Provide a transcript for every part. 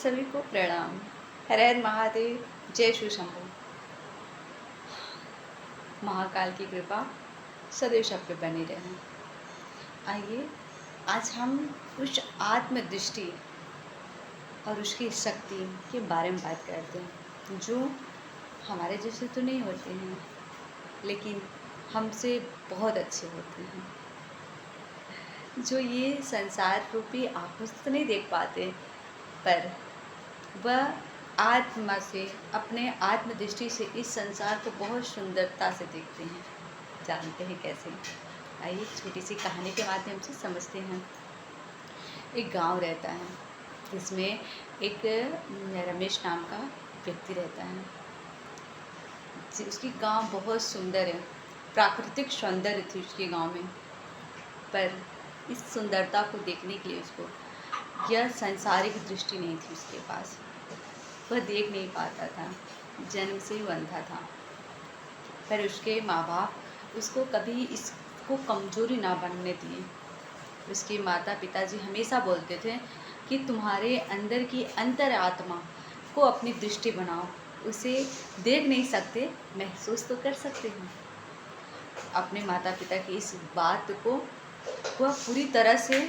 सभी को प्रणाम। हर हर महादेव, जय शिव शंभू। महाकाल की कृपा सदैव सब पे बनी रहे। आइए आज हम उस आत्मदृष्टि और उसकी शक्ति के बारे में बात करते हैं, जो हमारे जैसे तो नहीं होते हैं लेकिन हमसे बहुत अच्छे होते हैं, जो ये संसार रूपी आँखों से तो नहीं देख पाते, पर वह आत्मा से, अपने आत्मदृष्टि से इस संसार को बहुत सुंदरता से देखते हैं। जानते हैं कैसे? आइए छोटी सी कहानी के माध्यम से समझते हैं। एक गांव रहता है जिसमें एक रमेश नाम का व्यक्ति रहता है। उसकी गांव बहुत सुंदर है, प्राकृतिक सौंदर्य थी उसके गांव में, पर इस सुंदरता को देखने के लिए उसको यह सांसारिक दृष्टि नहीं थी उसके पास। वह देख नहीं पाता था, जन्म से ही अंधा था। पर उसके माँ बाप उसको कभी इसको कमजोरी ना बनने दिए। उसके माता पिताजी हमेशा बोलते थे कि तुम्हारे अंदर की अंतर आत्मा को अपनी दृष्टि बनाओ, उसे देख नहीं सकते, महसूस तो कर सकते हैं। अपने माता पिता की इस बात को वह पूरी तरह से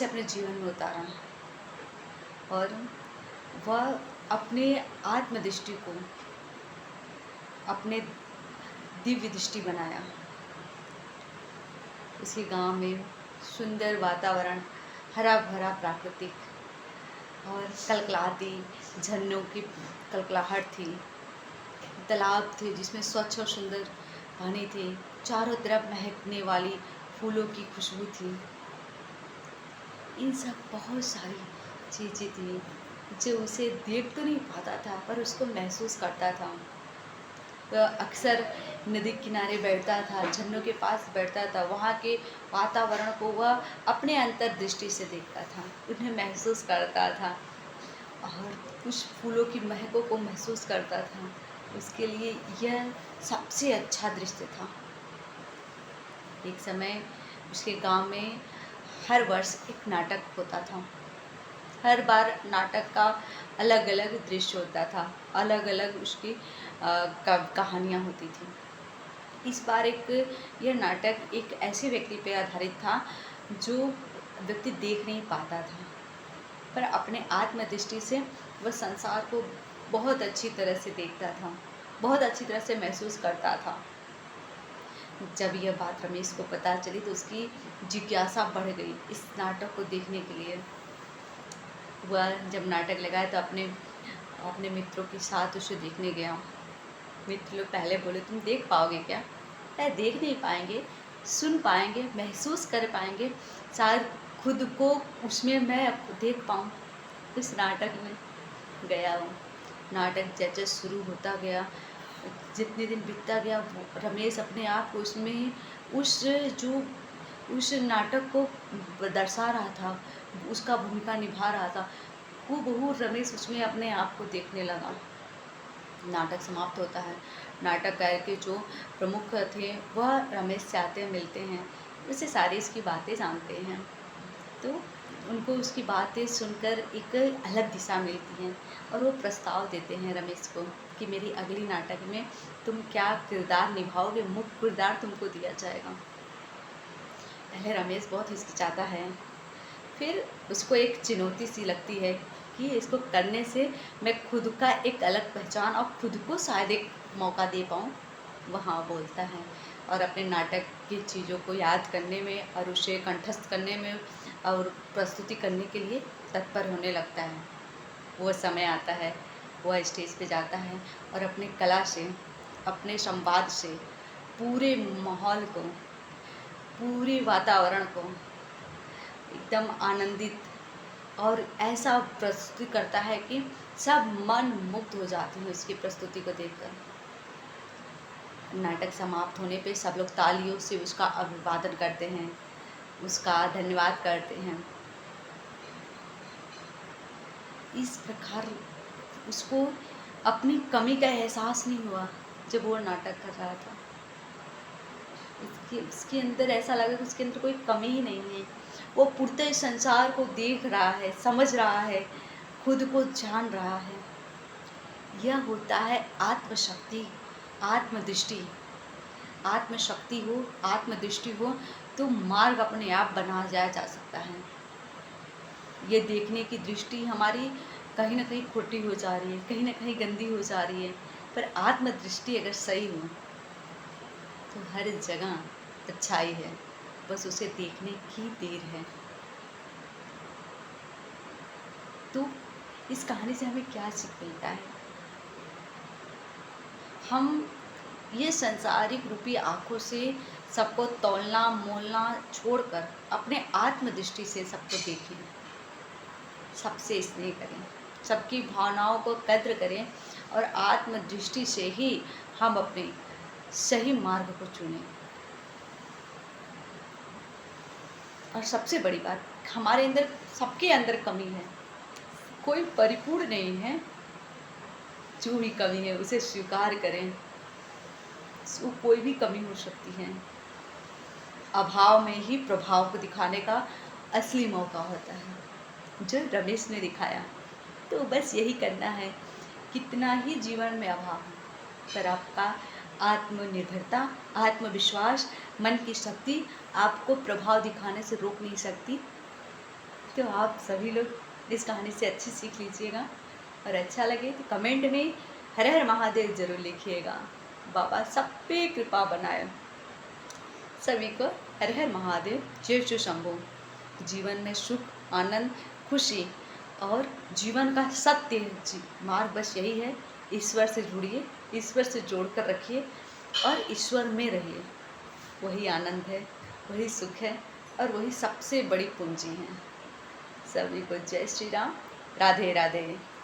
अपने जीवन में उतारा और वह अपने आत्मदृष्टि को अपने दिव्य दृष्टि बनाया। उसके गांव में सुंदर वातावरण, हरा भरा प्राकृतिक और कलकलाती झरनों की कलकलाहट थी। तालाब थे जिसमें स्वच्छ और सुंदर पानी थी। चारों तरफ महकने वाली फूलों की खुशबू थी। इन सब बहुत सारी चीज़ें थी जो उसे देख तो नहीं पाता था, पर उसको महसूस करता था। वह अक्सर नदी किनारे बैठता था, झरनों के पास बैठता था, वहाँ के वातावरण को वह अपने अंतर्दृष्टि से देखता था, उन्हें महसूस करता था और कुछ फूलों की महकों को महसूस करता था। उसके लिए यह सबसे अच्छा दृश्य था। एक समय उसके गांव में हर वर्ष एक नाटक होता था। हर बार नाटक का अलग अलग दृश्य होता था, अलग अलग उसकी कहानियाँ होती थी। इस बार यह नाटक एक ऐसे व्यक्ति पर आधारित था जो व्यक्ति देख नहीं पाता था, पर अपने आत्मदृष्टि से वह संसार को बहुत अच्छी तरह से देखता था, बहुत अच्छी तरह से महसूस करता था। जब यह बात रमेश को पता चली तो उसकी जिज्ञासा बढ़ गई इस नाटक को देखने के लिए। वह जब नाटक लगाया तो अपने मित्रों के साथ उसे देखने गया। मित्र लोग पहले बोले, तुम देख पाओगे क्या? देख नहीं पाएंगे, सुन पाएंगे, महसूस कर पाएंगे, शायद खुद को उसमें मैं देख पाऊँ। उस नाटक में गया हूँ। नाटक जैसे शुरू होता गया, जितने दिन बीतता गया, रमेश अपने आप को उसमें उस नाटक को दर्शा रहा था, उसका भूमिका निभा रहा था। हूबहू रमेश उसमें अपने आप को देखने लगा। नाटक समाप्त होता है। नाटककार के जो प्रमुख थे वह रमेश से आते मिलते हैं, उससे सारी इसकी बातें जानते हैं, तो उनको उसकी बातें सुनकर एक अलग दिशा मिलती है और वो प्रस्ताव देते हैं रमेश को कि मेरी अगली नाटक में तुम क्या किरदार निभाओगे, मुख्य किरदार तुमको दिया जाएगा। पहले रमेश बहुत हिचकिचाता है, फिर उसको एक चुनौती सी लगती है कि इसको करने से मैं खुद का एक अलग पहचान और खुद को शायद एक मौका दे पाऊँ। वहाँ बोलता है और अपने नाटक की चीज़ों को याद करने में और उसे कंठस्थ करने में और प्रस्तुति करने के लिए तत्पर होने लगता है। वो समय आता है, वह स्टेज पे जाता है और अपनी कला से, अपने संवाद से पूरे माहौल को, पूरे वातावरण को एकदम आनंदित और ऐसा प्रस्तुति करता है कि सब मन मुग्ध हो जाते हैं उसकी प्रस्तुति को देखकर। नाटक समाप्त होने पे सब लोग तालियों से उसका अभिवादन करते हैं, उसका धन्यवाद करते हैं। इस प्रकार उसको अपनी कमी का एहसास नहीं हुआ जब वो नाटक कर रहा था। उसके अंदर ऐसा लगा कि उसके अंदर कोई कमी ही नहीं है। वो पूर्णतः इस संसार को देख रहा है, समझ रहा है, खुद को जान रहा है। यह होता है आत्मशक्ति, आत्मदृष्टि। आत्मशक्ति हो, आत्मदृष्टि हो तो मार्ग अपने आप बनाया जा सकता है। ये देखने की दृष्टि हमारी कहीं ना कहीं खोटी हो जा रही है, कहीं ना कहीं गंदी हो जा रही है, पर आत्मदृष्टि अगर सही हो तो हर जगह अच्छाई है, बस उसे देखने की देर है। तो इस कहानी से हमें क्या सीख मिलता है? हम ये संसारिक रूपी आँखों से सबको तौलना मोलना छोड़कर अपने आत्मदृष्टि से सबको देखें, सबसे स्नेह करें, सबकी भावनाओं को कद्र करें और आत्मदृष्टि से ही हम अपने सही मार्ग को चुनें। और सबसे बड़ी बात, हमारे अंदर, सबके अंदर कमी है, कोई परिपूर्ण नहीं है। जो भी कमी है उसे स्वीकार करें, वो कोई भी कमी हो सकती है। अभाव में ही प्रभाव को दिखाने का असली मौका होता है, जो रमेश ने दिखाया। तो बस यही करना है, कितना ही जीवन में अभाव है पर आपका आत्मनिर्भरता, आत्मविश्वास, मन की शक्ति आपको प्रभाव दिखाने से रोक नहीं सकती। तो आप सभी लोग इस कहानी से अच्छी सीख लीजिएगा, और अच्छा लगे तो कमेंट में हर हर महादेव जरूर लिखिएगा। बाबा सब पे कृपा बनाए। सभी को हर हर महादेव, जय शिव शंभो। जीवन में सुख, आनंद, खुशी और जीवन का सत्य मार्ग बस यही है। ईश्वर से जुड़िए, ईश्वर से जोड़कर रखिए और ईश्वर में रहिए। वही आनंद है, वही सुख है और वही सबसे बड़ी पूंजी है। सभी को जय श्री राम, राधे राधे।